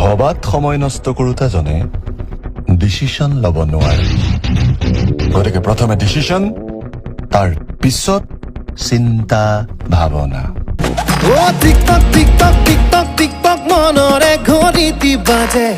ভবাত সময় নষ্ট কৰোঁতা জনে ডিচিশ্যন ল'ব নোৱাৰে গতিকে প্ৰথমে ডিচিশ্যন তাৰ পিছত চিন্তা ভাৱনা টিকটক টিকটক টিকটক টিকটক মনৰে ঘড়ীটি বাজে